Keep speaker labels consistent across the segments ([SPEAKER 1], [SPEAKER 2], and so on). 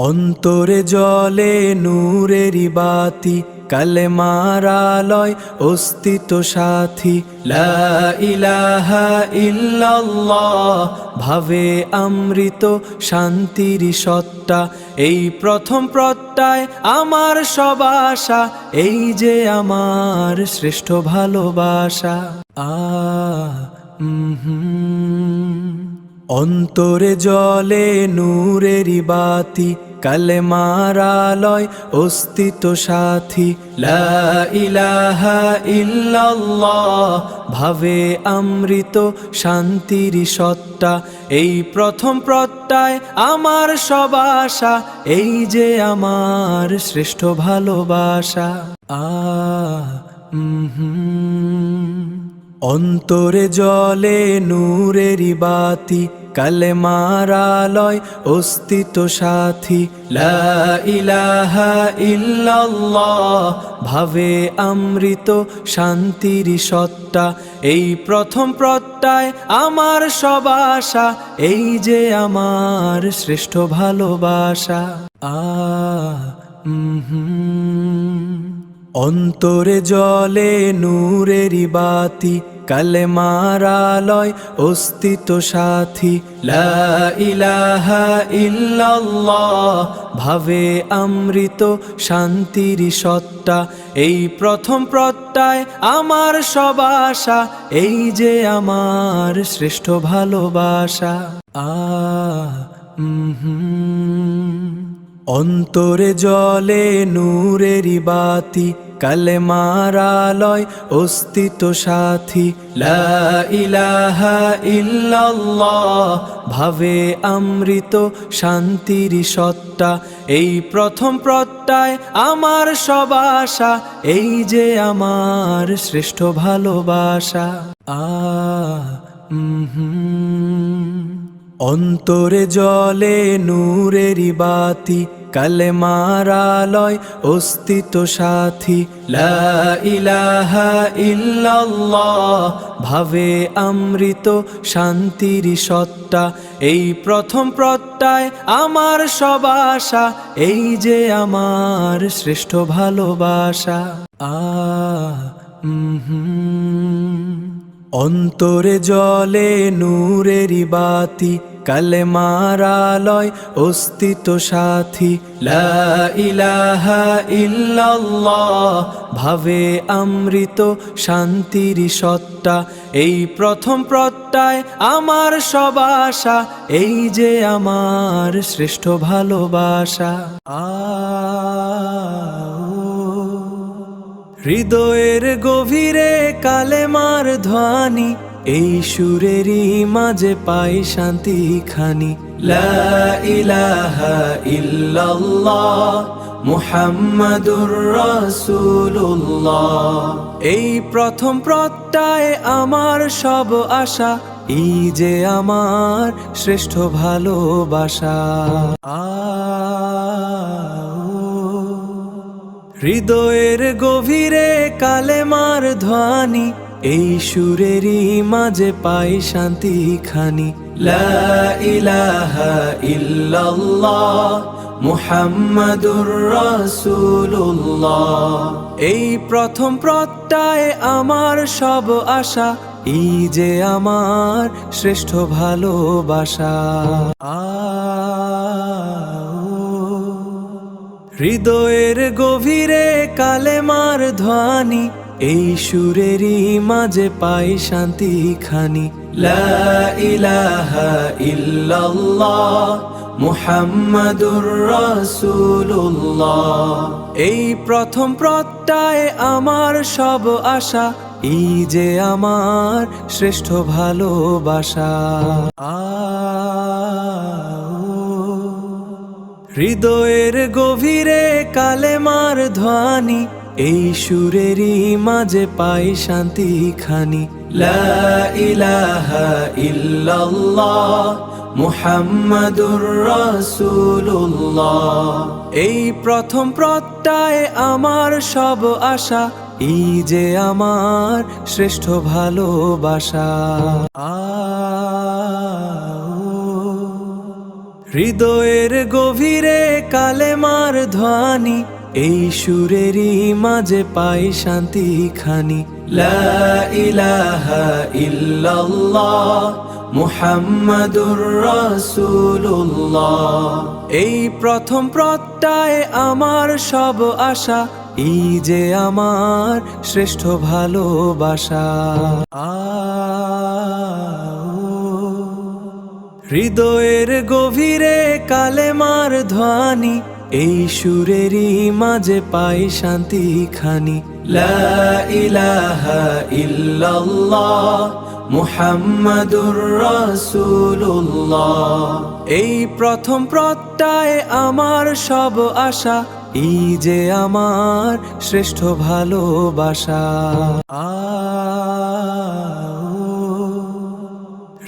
[SPEAKER 1] অন্তরে জ্বলে নূরেরি বাতি, কালেমার আলোয় অস্তিত্ব সাথী। লা ইলাহা ইল্লাল্লাহ ভাবে অমৃত শান্তির সত্তা। এই প্রথম প্রত্যয় আমার সব আশা, এই যে আমার শ্রেষ্ঠ ভালোবাসা। অন্তরে জ্বলে নূরেরি বাতি, কালেমার আলোয় অস্তিত্ব সাথী। লা ইলাহা ইল্লাল্লাহ ভাবে অমৃত শান্তির সত্তা। এই প্রথম প্রত্যয় আমার সব আশা, এই যে আমার শ্রেষ্ঠ ভালোবাসা। অন্তরে জ্বলে নূরেরি বাতি, কালেমার আলোয় অস্তিত্ব সাথী। লা ইলাহা ইল্লাল্লাহ ভাবে অমৃত শান্তির সত্তা। এই প্রথম প্রত্যয় আমার সব আশা, এই যে আমার শ্রেষ্ঠ ভালোবাসা। অন্তরে জ্বলে নূরেরি বাতি, কালেমার আলোয় অস্তিত্ব সাথী। লা ইলাহা ইল্লাল্লাহ ভাবে অমৃত শান্তির সত্তা। এই প্রথম প্রত্যয় আমার সব আশা, এই যে আমার শ্রেষ্ঠ ভালোবাসা। অন্তরে জ্বলে নূরেরি বাতি, কালেমার আলোয় অস্তিত্ব সাথী। লা ইলাহা ইল্লাল্লাহ ভাবে অমৃত শান্তির সত্তা। এই প্রথম প্রত্যয় আমার সব আশা, এই যে আমার শ্রেষ্ঠ ভালোবাসা। অন্তরে জ্বলে নূরেরি বাতি, কালেমার আলোয় অস্তিত্ব সাথী। লা ইলাহা ইল্লাল্লাহ ভাবে অমৃত শান্তির সত্তা। এই প্রথম প্রত্যয় আমার সব আশা, এই যে আমার শ্রেষ্ঠ ভালোবাসা। অন্তরে জ্বলে নূরেরি বাতি, কালেমার আলোয় অস্তিত্ব সাথী। লা ইলাহা ইল্লাল্লাহ ভাবে অমৃত শান্তির সত্তা। এই প্রথম প্রত্যয় আমার সব আশা, এই যে আমার শ্রেষ্ঠ ভালোবাসা। হৃদয়ের গভীরে কালেমার ধ্বনি, এই সুরেরই মাঝে পাই শান্তি খানি। লা ইলাহা ইল্লাল্লাহ মুহাম্মাদুর রাসূলুল্লাহ। এই প্রথম প্রত্যয় আমার সব আশা, এই যে আমার শ্রেষ্ঠ ভালোবাসা। হৃদয়ের গভীরে কালেমার ধ্বনি, এই সুরেরই মাঝে পাই শান্তি খানি। লা ইলাহা ইল্লাল্লাহ মুহাম্মাদুর রাসূলুল্লাহ। এই প্রথম প্রত্যয় আমার সব আশা, এই যে আমার শ্রেষ্ঠ ভালোবাসা। হৃদয়ের গভীরে কালেমার ধ্বনি, এই সুরেরই মাঝে পাই শান্তি খানি। লা ইলাহা ইল্লাল্লাহ মুহাম্মাদুর রাসূলুল্লাহ। এই প্রথম প্রত্যয় আমার সব আশা, এই যে আমার শ্রেষ্ঠ ভালোবাসা। হৃদয়ের গভীরে কালেমার ধ্বনি, এই সুরেরই মাঝে পাই শান্তি খানি। লা ইলাহা ইল্লাল্লাহ মুহাম্মাদুর রাসূলুল্লাহ। এই প্রথম প্রত্যয় আমার সব আশা, এই যে আমার শ্রেষ্ঠ ভালোবাসা। হৃদয়ের গভীরে কালেমার ধ্বনি, এই সুরেরই মাঝে পাই শান্তি খানি। লা ইলাহা ইল্লাল্লাহ মুহাম্মাদুর রাসূলুল্লাহ। এই প্রথম প্রত্যয় আমার সব আশা, এই যে আমার শ্রেষ্ঠ ভালোবাসা। হৃদয়ের গভীরে কালেমার ধ্বনি, এই সুরেরই মাঝে পাই শান্তি খানি। লা ইলাহা ইল্লাল্লাহ মুহাম্মাদুর রাসূলুল্লাহ। এই প্রথম প্রত্যয় আমার সব আশা, এই যে আমার শ্রেষ্ঠ ভালোবাসা।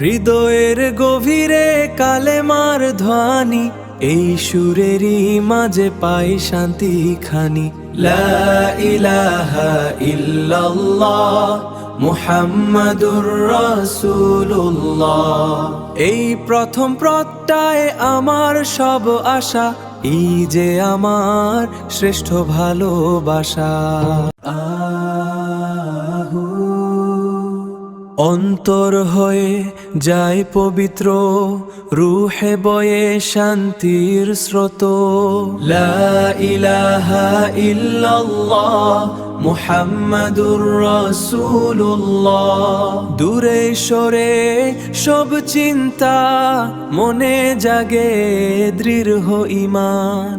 [SPEAKER 1] হৃদয়ের গভীরে কালেমার ধ্বনি, এই সুরেরই মাঝে পাই শান্তি খানি। লা ইলাহা ইল্লাল্লাহ মুহাম্মাদুর রাসূলুল্লাহ। এই প্রথম প্রত্যয় আমার সব আশা, এই যে আমার শ্রেষ্ঠ ভালোবাসা। অন্তর হয়ে যায় পবিত্র, রূহে বয়ে শান্তির স্রোত। লা ইলাহা ইল্লাল্লাহ মুহাম্মাদুর রাসূলুল্লাহ। দূরে সরে সব চিন্তা, মনে জাগে দৃঢ় ঈমান।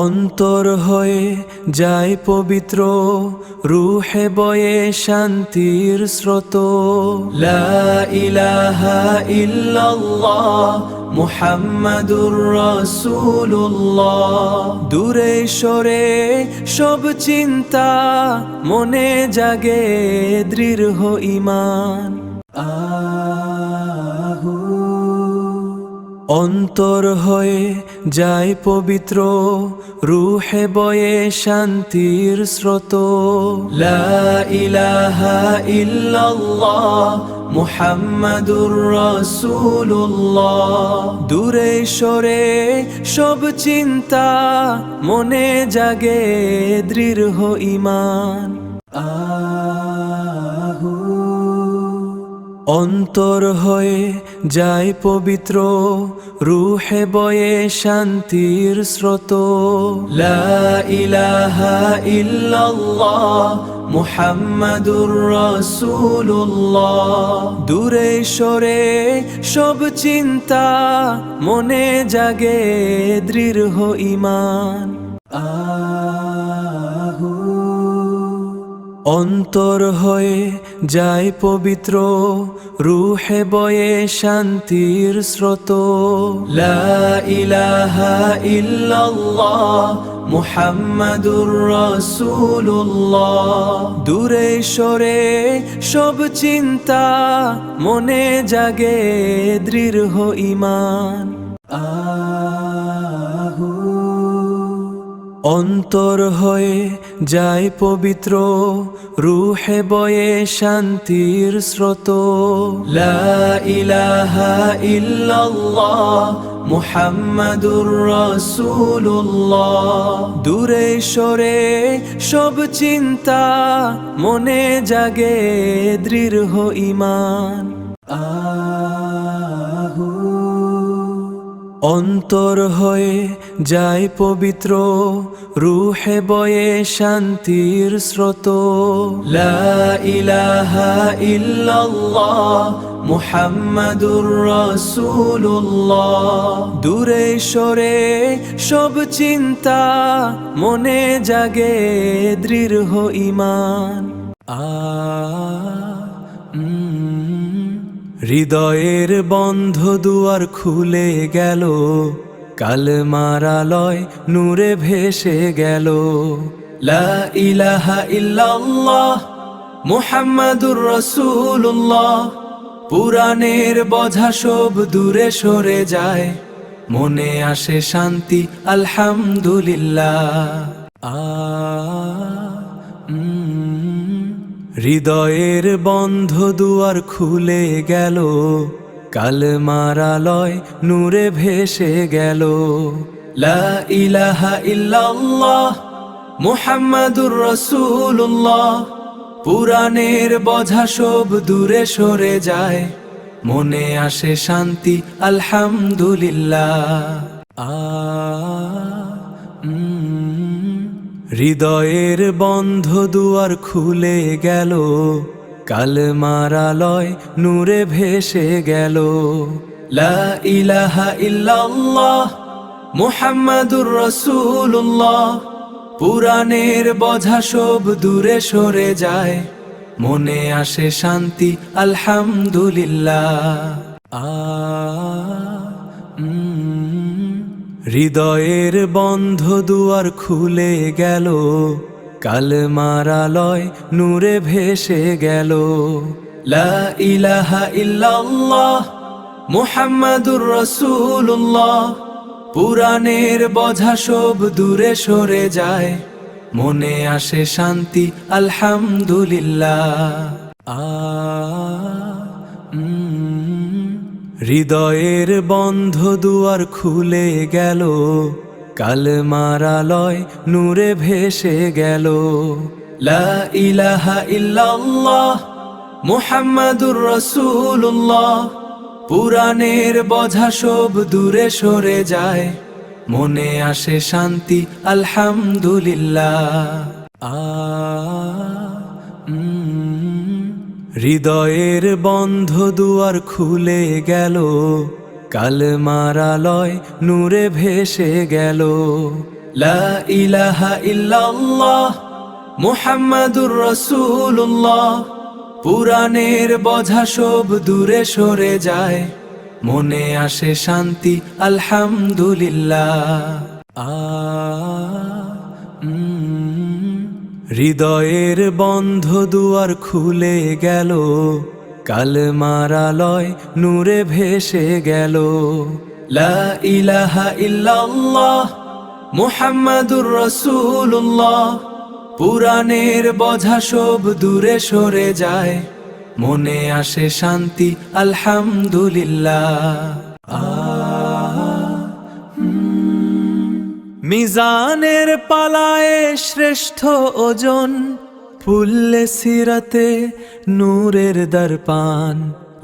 [SPEAKER 1] অন্তর হয়ে যায় পবিত্র, রূহে বয়ে শান্তির স্রোত। লা ইলাহা ইল্লাল্লাহ মুহাম্মাদুর রাসূলুল্লাহ। দূরে সরে সব চিন্তা, মনে জাগে দৃঢ় ঈমান। অন্তর হয়ে যায় পবিত্র, রূহে বয়ে শান্তির স্রোত। লা ইলাহা ইল্লাল্লাহ মুহাম্মাদুর রাসূলুল্লাহ। দূরে সরে সব চিন্তা, মনে জাগে দৃঢ় ঈমান। অন্তর হয়ে যায় পবিত্র, রূহে বয়ে শান্তির স্রোত। লা ইলাহা ইল্লাল্লাহ মুহাম্মাদুর রাসূলুল্লাহ। দূরে সরে সব চিন্তা, মনে জাগে দৃঢ় ঈমান। অন্তর হয়ে যায় পবিত্র, রূহে বয়ে শান্তির স্রোত। লা ইলাহা ইল্লাল্লাহ মুহাম্মাদুর রাসূলুল্লাহ। দূরে সরে সব চিন্তা, মনে জাগে দৃঢ় ঈমান। অন্তর হয়ে যায় পবিত্র, রূহে বয়ে শান্তির স্রোত। লা ইলাহা ইল্লাল্লাহ মুহাম্মাদুর রাসূলুল্লাহ। দূরে সরে সব চিন্তা, মনে জাগে দৃঢ় ঈমান। অন্তর হয়ে যায় পবিত্র, রূহে বয়ে শান্তির স্রোত। লা ইলাহা ইল্লাল্লাহ মুহাম্মাদুর রাসূলুল্লাহ। দূরে সরে সব চিন্তা, মনে জাগে দৃঢ় ঈমান। হৃদয়ের বন্ধ দুয়ার খুলে গেল, কালেমার আলোয় নূরে ভেসে গেল। লা ইলাহা ইল্লাল্লাহ মুহাম্মাদুর রাসূলুল্লাহ। পুরাণের বোঝা সব দূরে সরে যায়, মনে আসে শান্তি আলহামদুলিল্লাহ। হৃদয়ের বন্ধ দুয়ার খুলে গেল, কালেমার আলোয় নূরে ভেসে গেল। লা ইলাহা ইল্লাল্লাহ মুহাম্মাদুর রাসূলুল্লাহ। পুরাণের বোঝা সব দূরে সরে যায়, মনে আসে শান্তি আলহামদুলিল্লাহ। হৃদয়ের বন্ধ দুয়ার খুলে গেল, কালেমার আলোয় নূরে ভেসে গেল। লা ইলাহা ইল্লাল্লাহ মুহাম্মাদুর রাসূলুল্লাহ। পুরাণের বোঝা সব দূরে সরে যায়, মনে আসে শান্তি আলহামদুলিল্লাহ। হৃদয়ের বন্ধ দুয়ার খুলে গেল, কালেমার আলোয় নূরে ভেসে গেল। লা ইলাহা ইল্লাল্লাহ মুহাম্মাদুর রাসূলুল্লাহ। পুরাণের বোঝা সব দূরে সরে যায়, মনে আসে শান্তি আলহামদুলিল্লাহ। হৃদয়ের বন্ধ দুয়ার খুলে গেল, কালেমার আলোয় নূরে ভেসে গেল। লা ইলাহা ইল্লাল্লাহ মুহাম্মাদুর রাসূলুল্লাহ। পুরাণের বোঝা সব দূরে সরে যায়, মনে আসে শান্তি আলহামদুলিল্লাহ। হৃদয়ের বন্ধ দুয়ার খুলে গেল, কালেমার আলোয় নূরে ভেসে গেল। লা ইলাহা ইল্লাল্লাহ মুহাম্মাদুর রাসূলুল্লাহ। পুরাণের বোঝা সব দূরে সরে যায়, মনে আসে শান্তি আলহামদুলিল্লাহ। হৃদয়ের বন্ধ দুয়ার খুলে গেল, কালেমার আলোয় নূরে ভেসে গেল। লা ইলাহা ইল্লাল্লাহ মুহাম্মাদুর রাসূলুল্লাহ। পুরাণের বোঝা সব দূরে সরে যায়, মনে আসে শান্তি আলহামদুলিল্লাহ। মিজানের পালায় শ্রেষ্ঠ ওজন, ফুললে সিরাতে নূরের দরপান।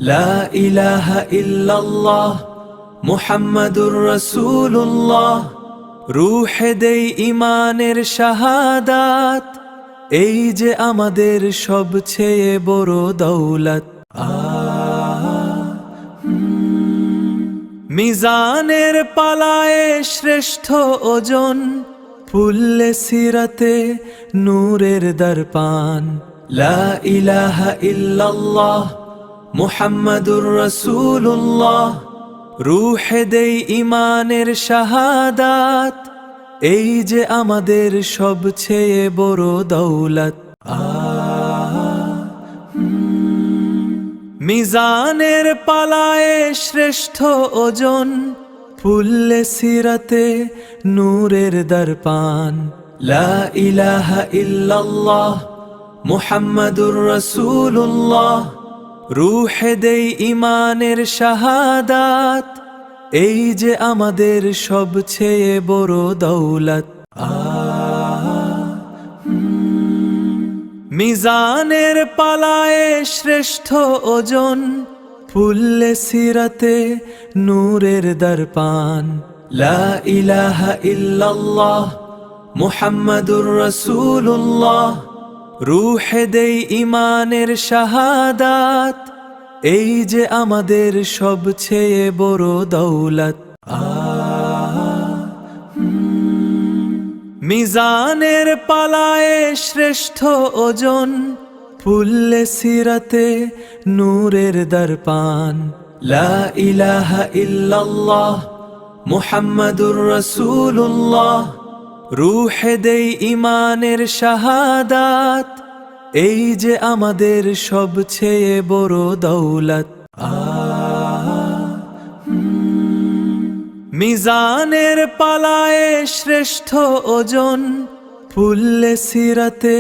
[SPEAKER 1] লা ইলাহা ইল্লাল্লাহ মুহাম্মাদুর রাসূলুল্লাহ। রূহে দেই ঈমানের শাহাদাত, এই যে আমাদের সবচেয়ে বড় দৌলত। মিজানের পালায় শ্রেষ্ঠ ওজন, ফুললে সিরাতে নূরের দরপান। লা ইলাহা ইল্লাল্লাহ মুহাম্মাদুর রাসূলুল্লাহ। রূহে দেই ঈমানের শাহাদাত, এই যে আমাদের সবচেয়ে বড় দৌলত। মিজানের পালায় শ্রেষ্ঠ ওজন, ফুললে সিরাতে নূরের দরপান। লা ইলাহা ইল্লাল্লাহ মুহাম্মাদুর রাসূলুল্লাহ। রূহে দেই ঈমানের শাহাদাত, এই যে আমাদের সবচেয়ে বড় দৌলত। মিজানের পালায় শ্রেষ্ঠ ওজন, ফুললে সিরাতে নূরের দরপান। লা ইলাহা ইল্লাল্লাহ মুহাম্মাদুর রাসূলুল্লাহ। রূহে দেই ঈমানের শাহাদাত, এই যে আমাদের সবচেয়ে বড় দৌলত। মিজানের পালায় শ্রেষ্ঠ ওজন, ফুললে সিরাতে নূরের দরপান। লা ইলাহা ইল্লাল্লাহ মুহাম্মাদুর রাসূলুল্লাহ। রূহে দেই ঈমানের শাহাদাত, এই যে আমাদের সবচেয়ে বড় দৌলত। মিজানের পালায় শ্রেষ্ঠ ওজন, পুল্লে সিরাতে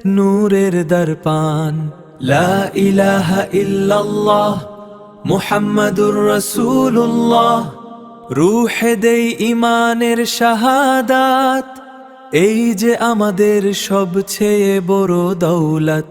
[SPEAKER 1] নূরের দর্পান লা ইলাহা ইল্লাল্লাহ মুহাম্মাদুর রাসূলুল্লাহ রূহে দেই ঈমানের শাহাদাত এই যে আমাদের সবচেয়ে বড় দৌলত